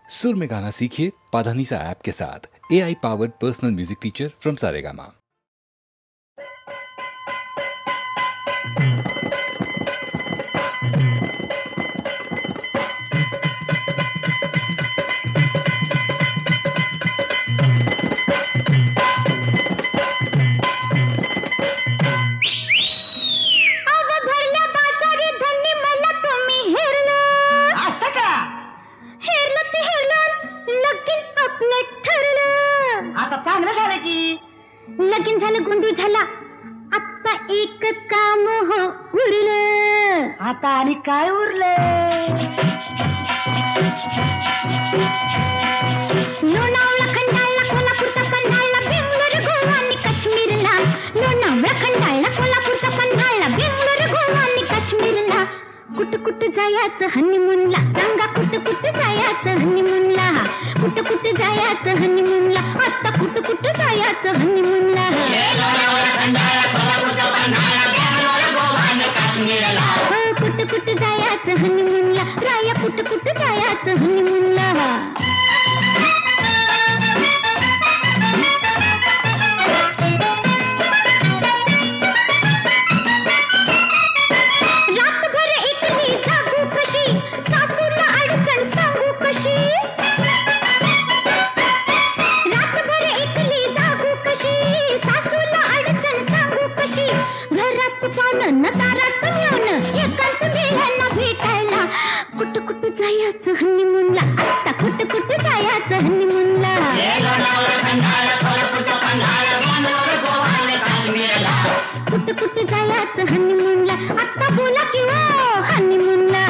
सुर में गाना सीखिए पाधानीसा ऐप के साथ। AI powered personal music teacher from Saregama. लगीन झालं, गोंधळ झाला, आता एक काम हो उरलं. आता आणि काय उरलं? लोणावळा खंडाळा, कोल्हापूरचा पन्हाळा, बेंगलोर गोवा आणि काश्मीरला. लोणावळा खंडाळा, कोल्हापूरचा पन्हाळा, बेंगलोर गोवा आणि काश्मीरला. कुठं कुठं जायचं हनीमूनला, सांगा कुठं कुठं जायचं हनीमूनला. कुठं कुठं जायचं हनीमूनला, आता कुठं कुठं जायचं हनीमूनला. कुठं कुठं जायचं हनीमूनला, राया कुठं कुठं जायचं हनीमूनला. रातभर एकली जागू कशी, सासूला अडचण सांगू कशी. रातभर एकली जागू कशी, सासूला अडचण सांगू कशी. घरात पाहुणं न दारात येऊन, एकांत मेळ्यांना भेटायला. कुठं कुठं जायचं हनीमूनला, आता कुठं कुठं जायचं हनीमूनला. कुठं कुठं जायचं हनीमूनला, आता बोला किंवा हनीमूनला.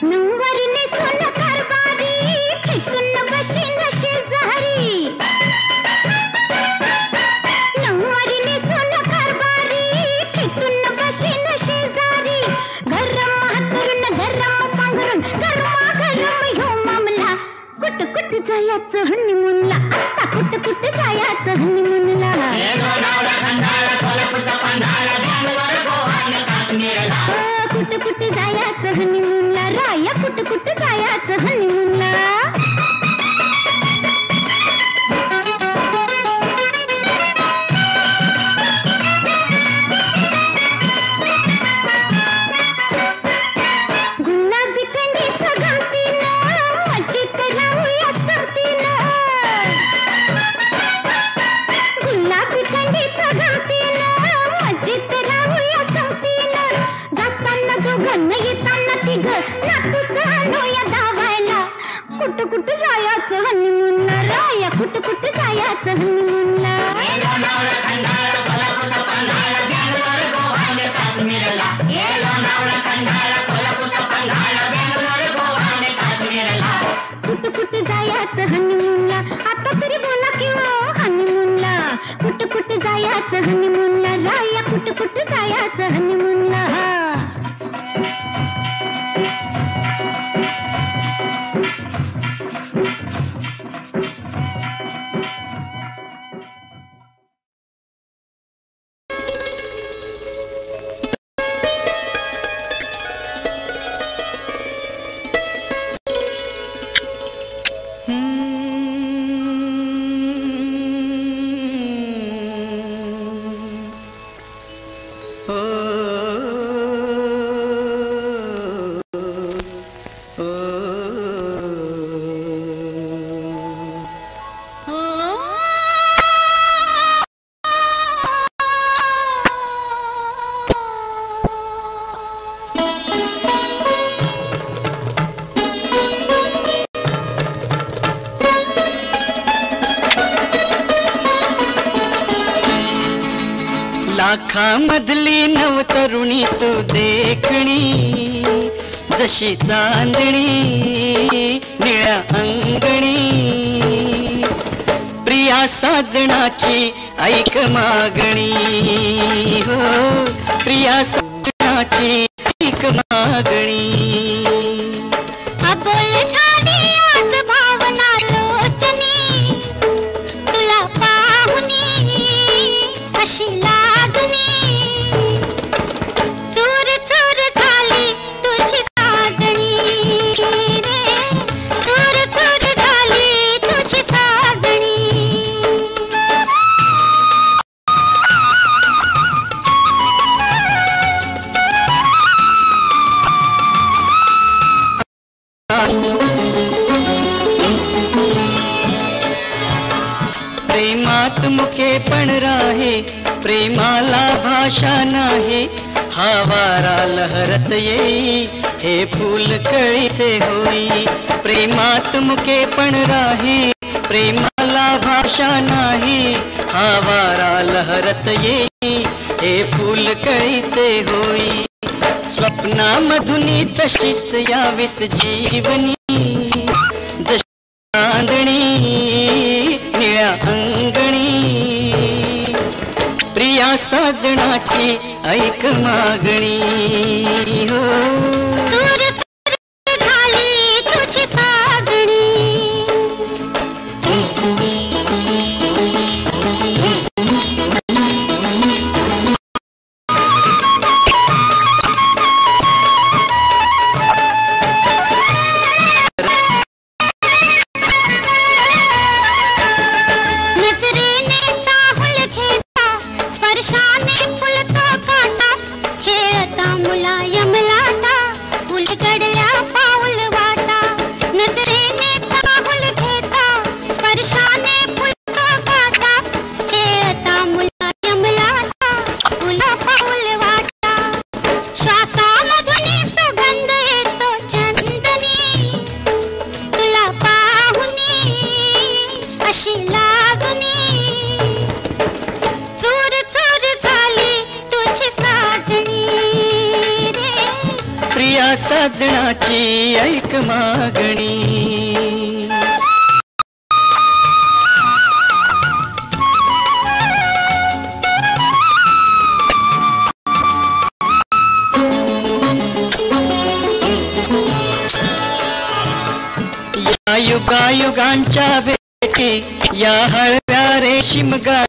नऊवारीने सोनं कारभारी, फेकून बशीन शेजारी. नऊवारीने सोनं कारभारी, फेकून बशीन शेजारी. गरम हातरून गरम पांघरून, गरमागरम ह्यो मामला. कुठं कुठं जायचं हनीमूनला, आता कुठं कुठं जायचं हनीमूनला. कुठं कुठं जायचं हनीमूनला, राया कुठं कुठं जायचं हनीमूनला. गुलाबी थंडीत गमतीनं, मजेत राहूया सरतीनं. गुलाबी थंडीत गमतीनं, मजेत राहूया सरतीनं. जाताना दोघं, येताना तिघं, नातूचं आणूया धावायला. कुठं कुठं जायचं हनीमूनला, राया कुठं कुठं जायचं हनीमूनला. कुठं कुठं जायचं हनीमूनला, आता तरी बोला किंवा हनीमूनला. कुठं कुठं जायचं हनीमूनला, राया कुठं कुठं जायचं हनीमूनला. लाखामधली नवतरुणी तू देखणी, जशी चांदणी निळ्या अंगणी. प्रिया साजणाची ऐक मागणी, हो प्रिया साजणाची ऐक मागणी. अबोल झाली आज भावना लोचनी, तुला पाहून अशी लागणी चूर चूर झाली तुझी साजणी रे चूर चूर झाली तुझी साजणी प्रेमात मुके पण राहे प्रेमाला भाषा नाही हा वारा लहरत येई हे फूल कळीचे होई प्रेमात मुके पण राहे प्रेमाला भाषा नाही हा वारा लहरत येई हे फूल कळीचे होई स्वप्नामधुनी तशीच यावीस जीवनी जशी चांदणी निळ्या अंगणी प्रिया साजणाची ऐक मागणी हो चूर चूर झाली तुझी साजणी नजरेने चाहूल घेता स्पर्शाने फुलतो काटा खेळता मुलायम लाटा उलगडल्या पाऊल वाटा नजरेने चाहूल घेता स्पर्शाने फुलतो काटा खेळता मुलायम लाटा उला पाऊल वाटा श्वासामधून सुगंध येतो चंदनी तुला पाहुनी अशी लागणी चूर चूर झाली तुझी साजणी रे प्रिया साजणाची ऐक मागणी या युगायुगांच्या भेटी या हळव्या रेशीम गा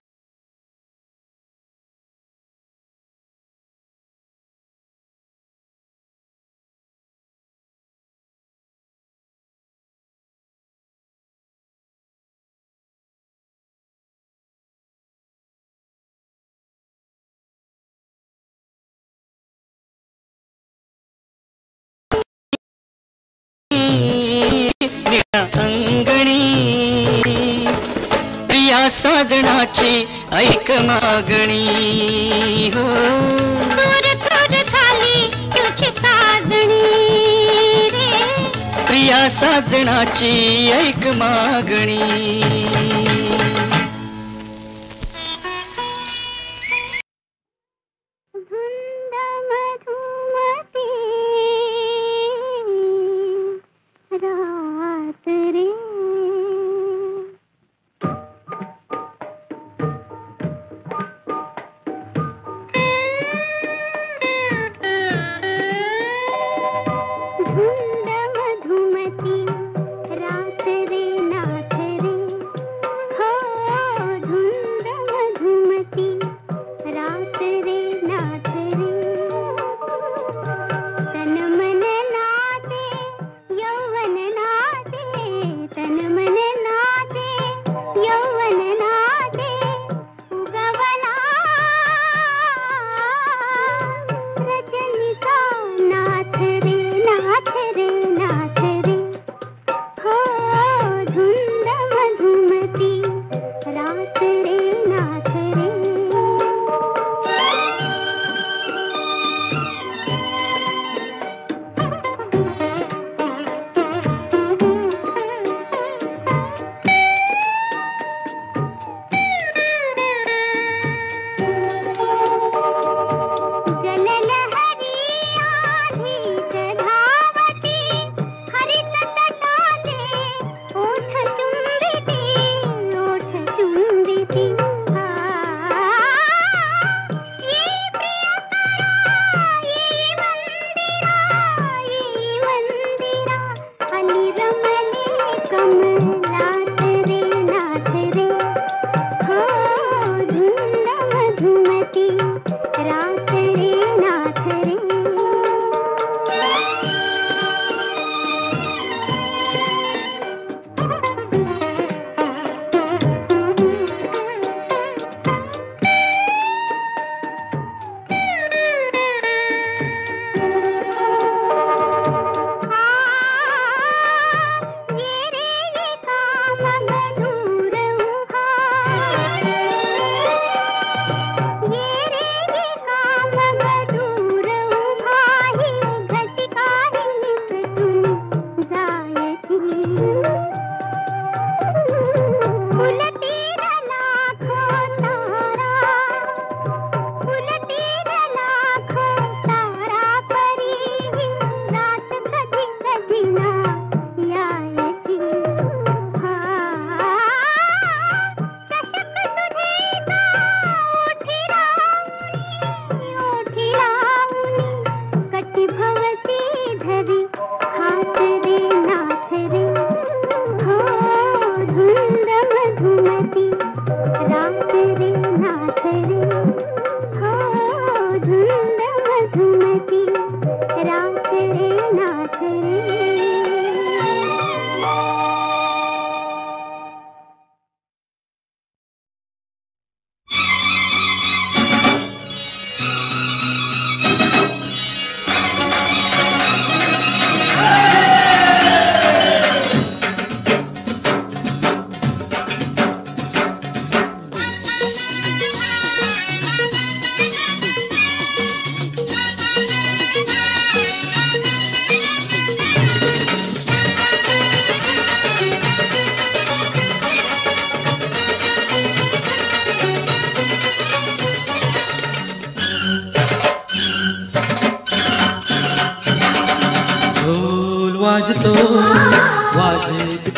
अंगणी प्रिया साजणाची ऐक मागणी हो चूर चूर झाली तुझी साजणी रे प्रिया साजणाची ऐक मागणी धुंद मधुमती रात रे धुंद मधुमती रात रे नाथ रे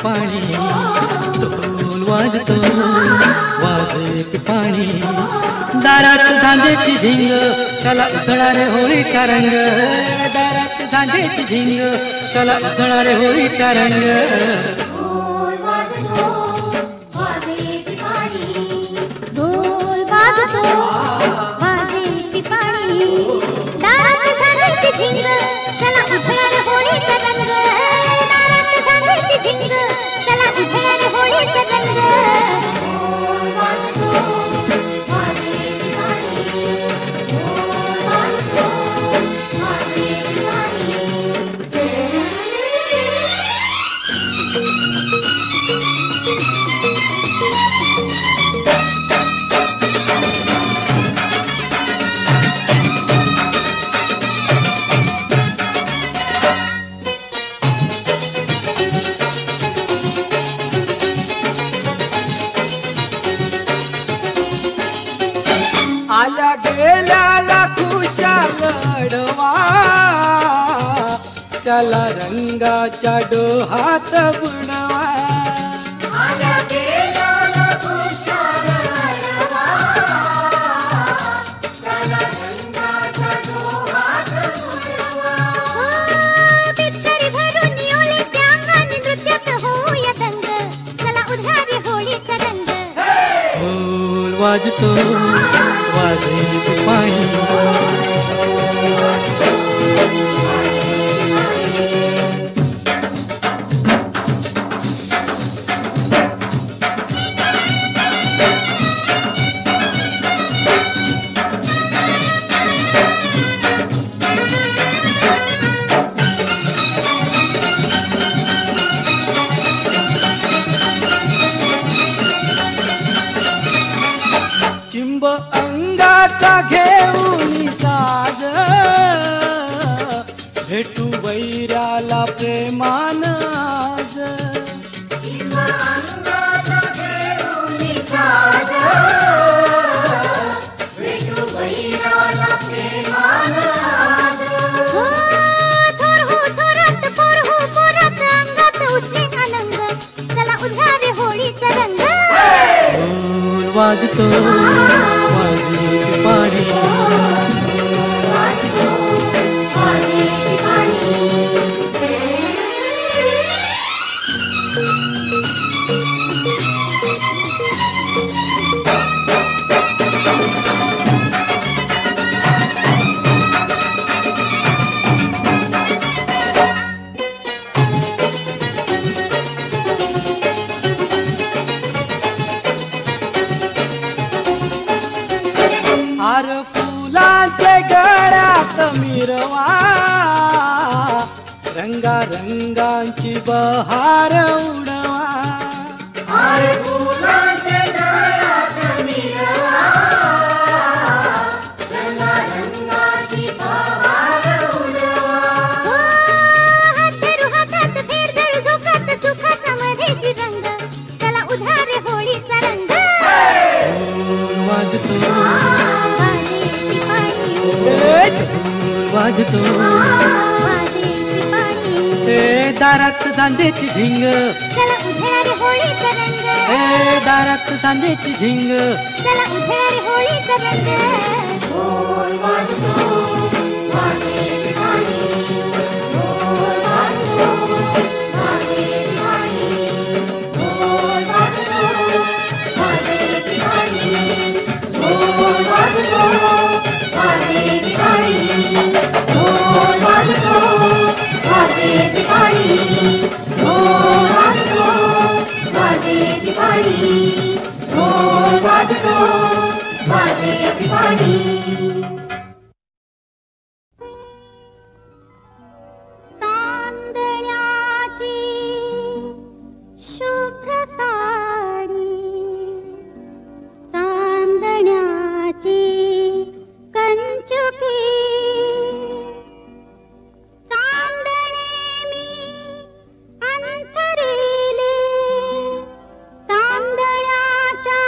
पिपाणी ढोल वाजतो वाजे पिपाणी दारात झांजेची झिंग चला उधळणारे होळीचा रंग दारात झांजेची झिंग चला उधळणारे होळीचा रंग ढोल वाजतो वाजे पिपाणी ढोल वाजतो वाजे पिपाणी दारात झांजेची झिंग चला उधळणारे होळीचा रंग दारात झांजेची झिंग चला उधळणारे होळीचा रंग ढोल वाजतो वाजे पिपाणी ढोल वाजतो वाजे पिपाणी आल्या गेल्याला खुशाल अडवा त्याला रंगाच्या डोहात बुडवा आल्या गेल्याला खुशाल अडवा त्याला रंगाच्या डोहात बुडवा बिस्तरी भरून ओलीच्या अंगाने नृत्यात होऊया दंग चला उधारी होळीचा रंग ढोल वाजतो वाजे पिपाणी चिंब अंगाचा घेऊन साज भेटू वैराला प्रेमान आज होळीचा रंग ढोल वाजतो वाजे पिपाणी हार फुलांचे गळ्यात मिरवा रंगा रंगांची बहार उडवा चला उधारे होळीचा रंग ढोल वाजतो वाजतो ए दारात झांजेची झिंग चला उधारे होळीचा रंग ए दारात झांजेची झिंग चला उधारे होळीचा रंग ढोल वाजतो वाजे पिपाणी ढोल वाजतो वाजे पिपाणी ढोल वाजतो वाजे पिपाणी ढोल वाजतो वाजे पिपाणी ढोल वाजतो वाजे पिपाणी ढोल वाजतो वाजे पिपाणी ढोल वाजतो वाजे पिपाणी चांदण्याची शुभ्र साडी चांदण्याची कंचुकी चांदणे मी अंतरिले चांदण्याच्या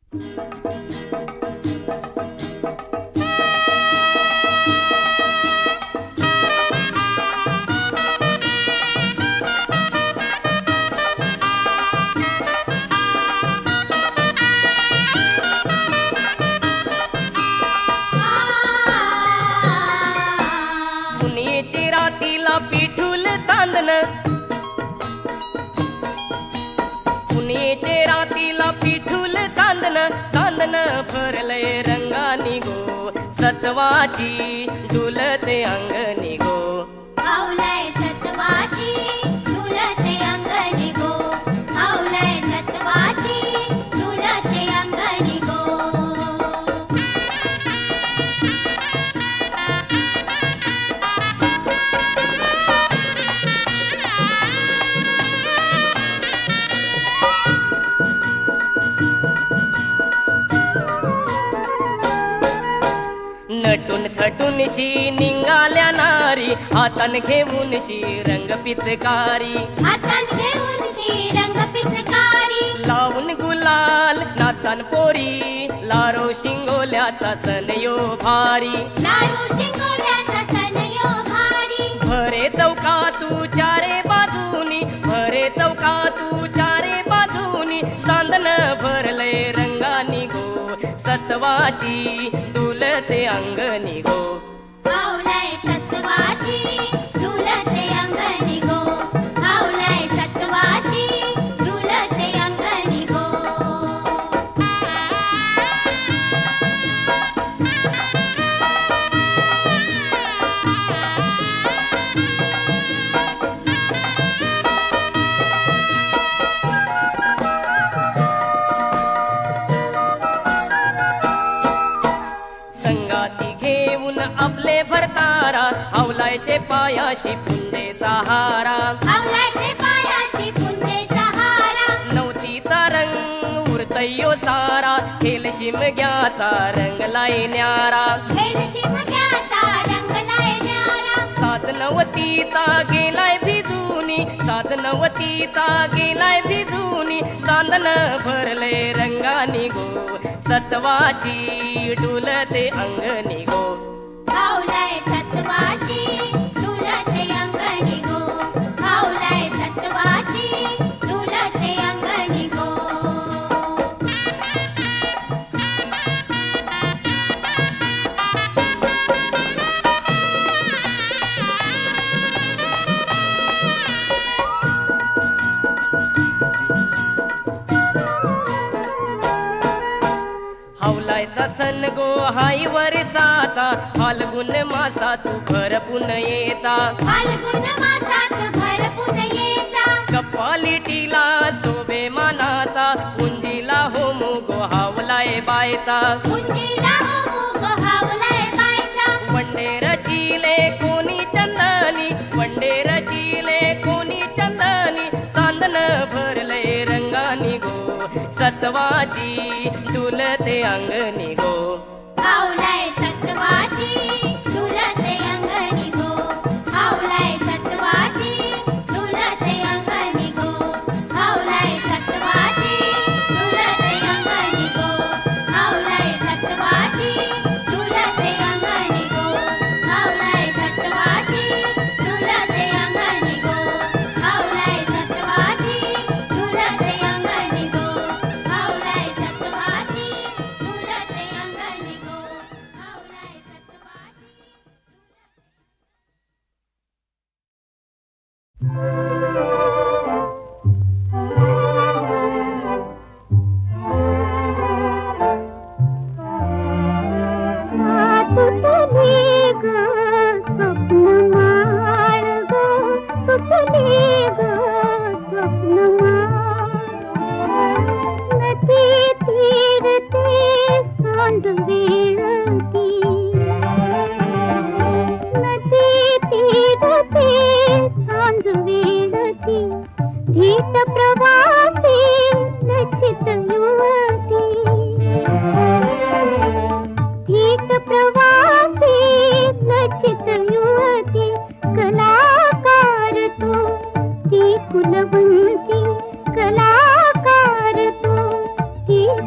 पुण्याची रातीला पिठूल चांदन, पुण्याचे रातीला पिठूल चांदन, चांदन भरलंय रंगानी गो, सत्वाची डुलते अंगणी गो. आवलाय सत्वाची डुलते अंगणी गो, आवलाय सत्वाची डुलते अंगणी गो. नटून थटून शी निघाल्या नारी, हातान घेऊन शी रंग पिचकारी, हातान घेऊन शी रंग पिचकारी. लावून गुलाल नातान पोरी, लारो शिंगोल्याचा सण यो भारी. लाडू शिंगोल्याचा सण यो भारी. भरे चौकाचू चारे बाजूनी, भरे चौकाचू चारे बाजूनी, चांदन भरलंय रंगानी गो, सत्वाची डुलते अंगणी गो. आवलाय सत्वाची डुलते अंगणी गो, आवलाय सत्वाची डुलते अंगणी गो. संगाती घेऊन आपले भरतारा, आवलायचे पायाशी पुंजेचा हारा. आवलायचे पायाशी पुंजेचा हारा. नवतीचा रंग उरतयो सारा, खेल शिमग्याचा रंगलाय न्यारा. खेळ शिमग्याचा रंगलाय न्यारा. सात नवतीचा गेलाय भिजूनी, सात नवतीचा गेलाय भिजूनी, चांदन भरले रंगानी गो, सत्वाची डुलते अंगणी गो. आवलाय सत्वाची डुलते अंगणी गो, आवलाय सत्वाची डुलते अंगणी गो. हवलायचा सण गो हाय वर्षाचा, फाल्गुन मासा तू भरपून येता. फाल्गुन मासात भरपूर येता. कपालिटीला शोभे मानाचा, पुंजीला होमू गो हावलाय बायचा. पुंजीला होमू गो हावलाय बायचा. वंडेर चिले कोणी चंदनी, वंडेर चिले कोणी चंदनी, चांदन भरले रंगानी गो, सत्वाची डुलते अंगणी गो. आवलाय सत्वाची डुलते अंगणी गो, आवलाय सत्वाची डुलते अंगणी गो, आवलाय सत्वाची डुलते अंगणी गो, आवलाय सत्वाची डुलते अंगणी गो, आवलाय सत्वाची डुलते अंगणी गो, आवलाय सत्वाची डुलते अंगणी गो, आवलाय सत्वाची डुलते अंगणी गो, आवलाय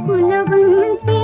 फुलवंती